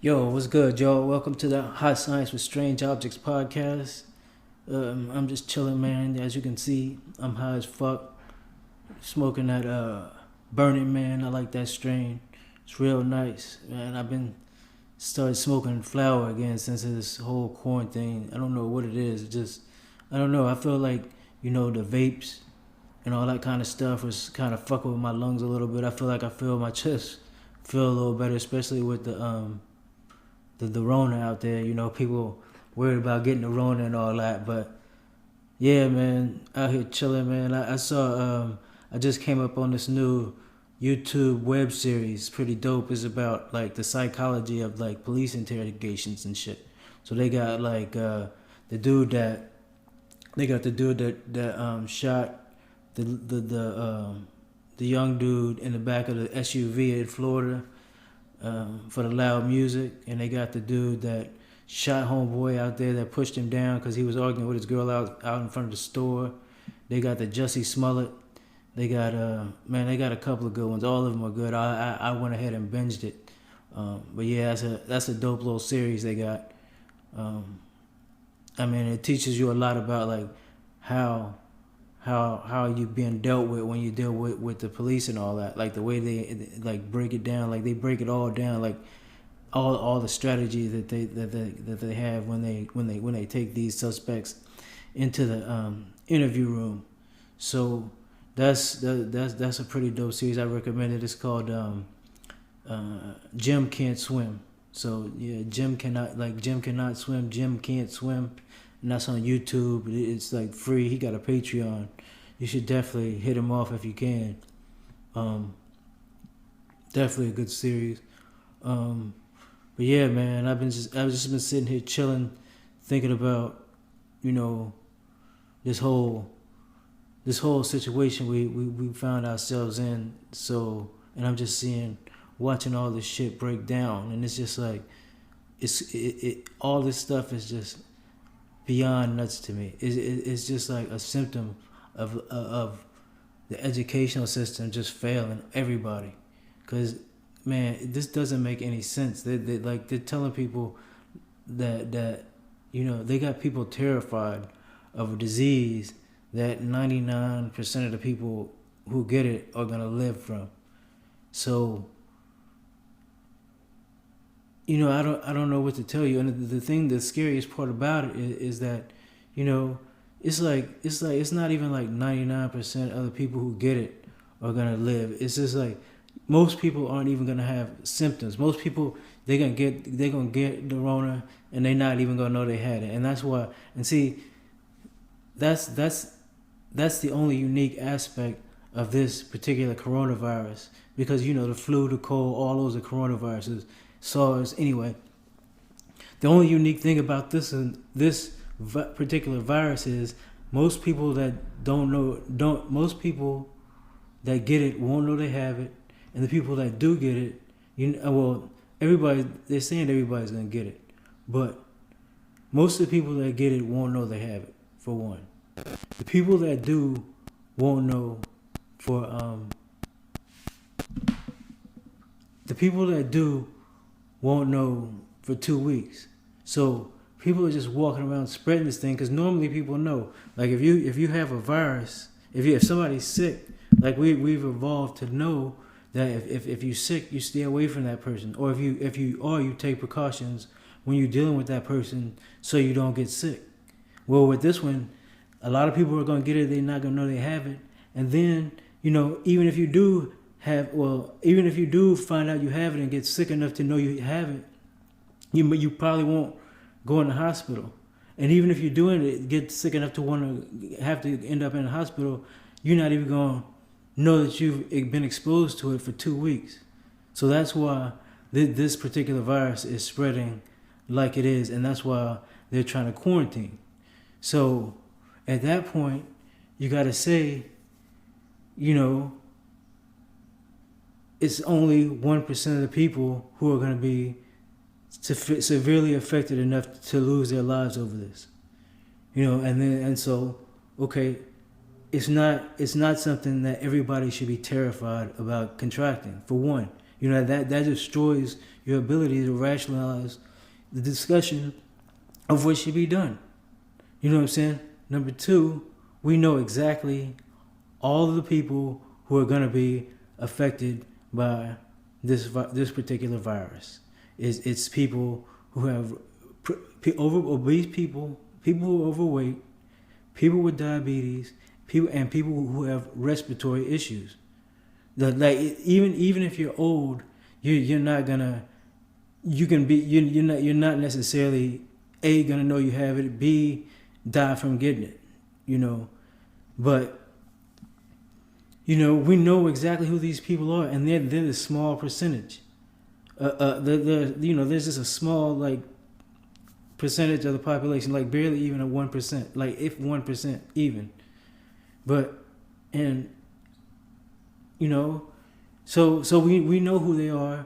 Yo, what's good, Joe? Welcome to the Hot Science with Strange Objects podcast. I'm just chilling, man. As you can see, I'm high as fuck. Smoking that Burning Man. I like that strain. It's real nice, man. I've been started smoking flower again since this whole quarantine. I don't know what it is. It just I don't know. I feel like the vapes and all that kind of stuff was kind of fucking with my lungs a little bit. I feel like I feel my chest feel a little better, especially with the Rona out there. People worried about getting the Rona and all that. But yeah, man, out here chilling, man. I saw, I just came up on this new YouTube web series. Pretty dope. It's about like the psychology of like police interrogations and shit. So they got like the dude that shot the young dude in the back of the SUV in Florida for the loud music, and they got the dude that shot homeboy out there that pushed him down because he was arguing with his girl out in front of the store. They got the Jussie Smollett. They got they got a couple of good ones. All of them are good. I went ahead and binged it. But yeah, that's a dope little series they got. It teaches you a lot about like how you being dealt with when you deal with the police and all that. Like the way they like break it down, like they break it all down, like all the strategy that they have when they take these suspects into the interview room. So that's a pretty dope series. I recommend it. It's called Jim Can't Swim. So yeah, Jim cannot swim. Jim can't swim, and that's on YouTube. It's like free. He got a Patreon. You should definitely hit him off if you can. Definitely a good series. But yeah, man, I've just been sitting here chilling, thinking about this whole situation we found ourselves in. So, and I'm just watching all this shit break down, and it's just like all this stuff is just beyond nuts to me. It's just like a symptom of the educational system just failing everybody. Because man, this doesn't make any sense. They're telling people that they got people terrified of a disease that 99% of the people who get it are gonna live from. So I don't know what to tell you. And the scariest part about it is that, it's not even like 99% of the people who get it are gonna live. It's just like most people aren't even gonna have symptoms. Most people they're gonna get the Rona and they're not even gonna know they had it. And that's why. And see, that's the only unique aspect of this particular coronavirus, because the flu, the cold, all those are coronaviruses. SARS. Anyway, the only unique thing about this particular virus is most people that most people that get it won't know they have it, and the people that do get it, they're saying everybody's gonna get it, but most of the people that get it won't know they have it. For one, the people that do won't know. The people that do won't know for 2 weeks. So people are just walking around spreading this thing, because normally people know. Like if you have a virus, if somebody's sick, like we've evolved to know that if you're sick, you stay away from that person, or if you take precautions when you're dealing with that person so you don't get sick. Well, with this one, a lot of people are gonna get it. They're not gonna know they have it, and then even if you do find out you have it and get sick enough to know you have it, you probably won't go in the hospital. And even if you're doing it, get sick enough to want to have to end up in the hospital, you're not even going to know that you've been exposed to it for 2 weeks. So that's why this particular virus is spreading like it is, and that's why they're trying to quarantine. So at that point, you got to say, it's only 1% of the people who are going to be severely affected enough to lose their lives over this. So okay, it's not something that everybody should be terrified about contracting. For one, You know, that destroys your ability to rationalize the discussion of what should be done. You know what I'm saying? Number two, we know exactly all of the people who are going to be affected by this particular virus. It's people who have obese people who are overweight, people with diabetes, people who have respiratory issues. Like even if you're old, you're not gonna you're not necessarily A, gonna know you have it, B, die from getting it, you know. But you know, we know exactly who these people are, and they're the small percentage. There's just a small like percentage of the population, like barely even a 1%, like if 1% even. But and you know, so we know who they are,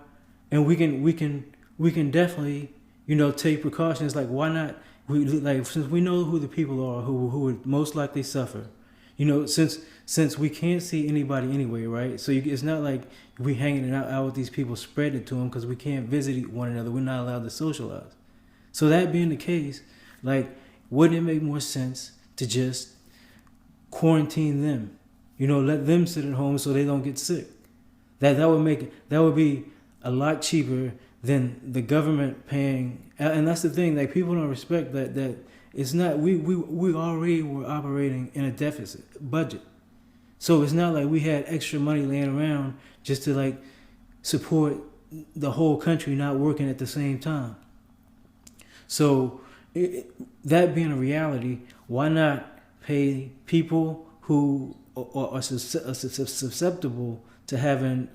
and we can definitely, you know, take precautions. Like, why not? Since we know who the people are who would most likely suffer, you know, since we can't see anybody anyway, right? So it's not like we hanging out with these people, spread it to them, because we can't visit one another. We're not allowed to socialize. So that being the case, like, wouldn't it make more sense to just quarantine them? You know, let them sit at home so they don't get sick. That would be a lot cheaper than the government paying. And that's the thing, like, people don't respect that it's not, we already were operating in a deficit budget. So it's not like we had extra money laying around just to like support the whole country not working at the same time. So that being a reality, why not pay people who are susceptible to having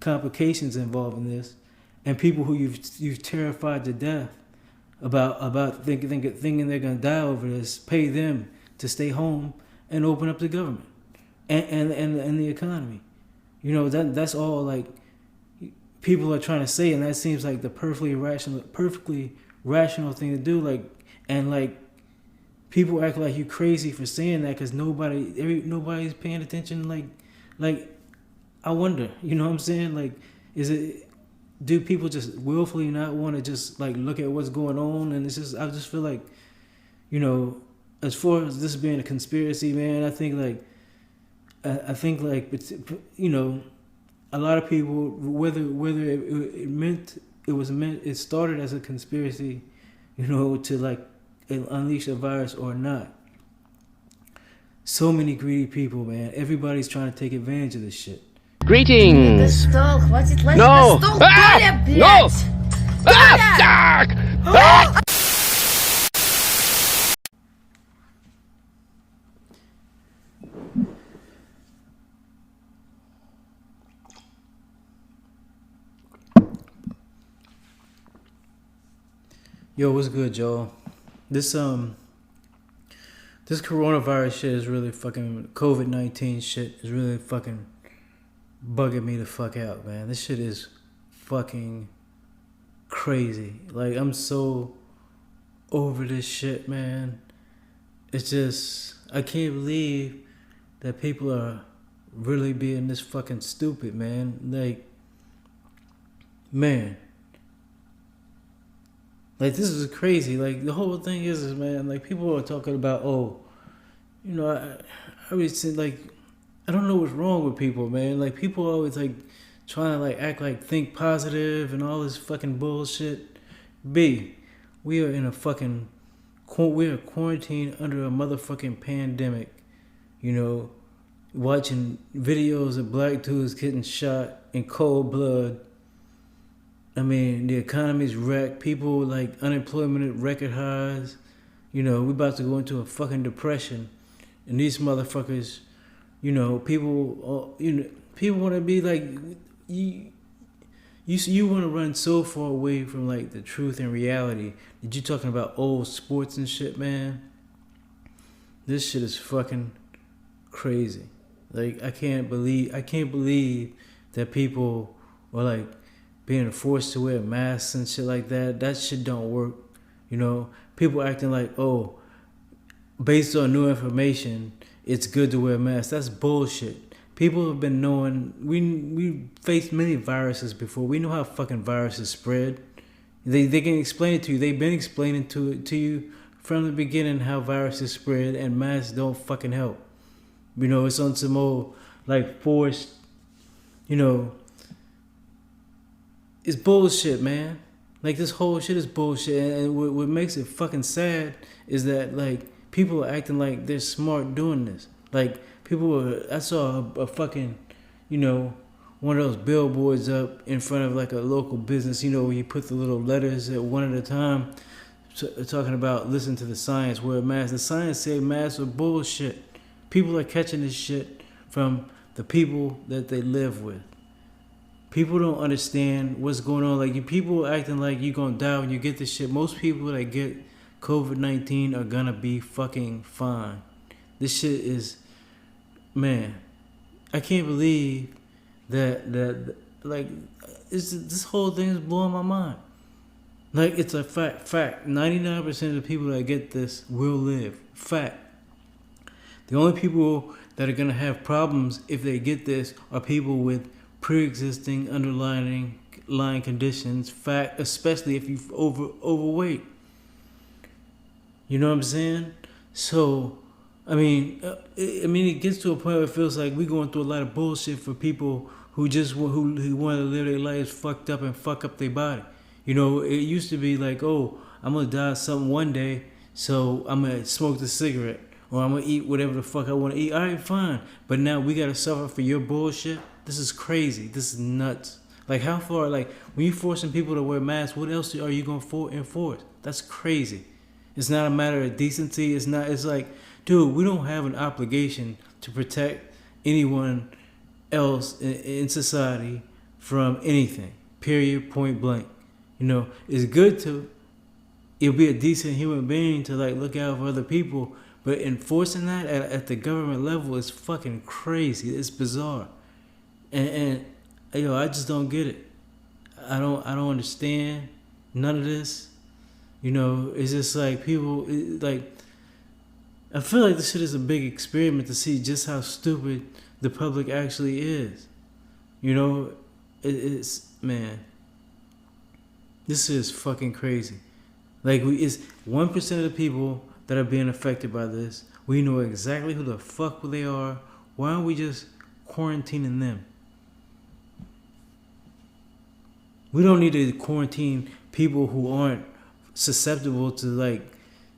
complications involved in this, and people who you've terrified to death about thinking they're gonna die over this, pay them to stay home and open up the government and the economy. You know, that's all like people are trying to say, and that seems like the perfectly rational thing to do. Like people act like you crazy for saying that because nobody's paying attention. Like I wonder, you know what I'm saying? Like, do people just willfully not want to just like look at what's going on? And I just feel like, you know, as far as this being a conspiracy, man, I think you know, a lot of people, whether it started as a conspiracy, you know, to like unleash a virus or not. So many greedy people, man. Everybody's trying to take advantage of this shit. Greetings. No. Ah! No. Ah! Yo, what's good, y'all? This coronavirus shit is really fucking, COVID-19 shit is really fucking bugging me the fuck out, man. This shit is fucking crazy. Like, I'm so over this shit, man. It's just, I can't believe that people are really being this fucking stupid, man. Like, man. Like, this is crazy. Like, the whole thing is, man, like, people are talking about, oh, you know, I always say, like, I don't know what's wrong with people, man. Like, people always, like, trying to, like, act like think positive and all this fucking bullshit. B, we are in a fucking, we are quarantined under a motherfucking pandemic, you know, watching videos of black dudes getting shot in cold blood. I mean, the economy's wrecked. People, like, unemployment at record highs. You know, we're about to go into a fucking depression. And these motherfuckers, you know, people want to be like, you want to run so far away from, like, the truth and reality that you talking about old sports and shit, man. This shit is fucking crazy. Like, I can't believe that people are, like, being forced to wear masks and shit like that. That shit don't work. You know, people acting like, oh, based on new information, it's good to wear masks. That's bullshit. People have been knowing. We faced many viruses before. We know how fucking viruses spread. They can explain it to you. They've been explaining to you from the beginning how viruses spread, and masks don't fucking help. You know, it's on some old like forced. You know, it's bullshit, man. Like this whole shit is bullshit, and what makes it fucking sad is that like people are acting like they're smart doing this. Like I saw a fucking, you know, one of those billboards up in front of like a local business, you know, where you put the little letters at one at a time, talking about listen to the science, wear a mask. The science say masks are bullshit. People are catching this shit from the people that they live with. People don't understand what's going on. Like, you people acting like you're gonna die when you get this shit. Most people that get COVID-19 are gonna be fucking fine. This shit is, man, I can't believe that like, this whole thing is blowing my mind. Like, it's a fact. 99% of the people that get this will live. Fact. The only people that are gonna have problems if they get this are people with pre-existing underlying conditions. Fact, especially if you're overweight. You know what I'm saying? So, I mean, it gets to a point where it feels like we're going through a lot of bullshit for people who just who want to live their lives fucked up and fuck up their body. You know, it used to be like, oh, I'm gonna die of something one day, so I'm gonna smoke the cigarette or I'm gonna eat whatever the fuck I want to eat. All right, fine. But now we gotta suffer for your bullshit. This is crazy. This is nuts. Like, how far? Like, when you forcing people to wear masks, what else are you gonna enforce? That's crazy. It's not a matter of decency. It's not. It's like, dude, we don't have an obligation to protect anyone else in society from anything. Period. Point blank. You know, it's good to. You'll be a decent human being to like look out for other people, but enforcing that at the government level is fucking crazy. It's bizarre, and I just don't get it. I don't understand none of this. You know, it's just like people like. I feel like this shit is a big experiment to see just how stupid the public actually is. You know, it's man. This is fucking crazy. Like, it's 1% of the people that are being affected by this. We know exactly who the fuck they are. Why aren't we just quarantining them? We don't need to quarantine people who aren't susceptible to like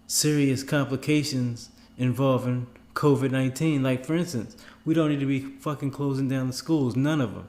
serious complications involving COVID-19. Like, for instance, we don't need to be fucking closing down the schools. None of them.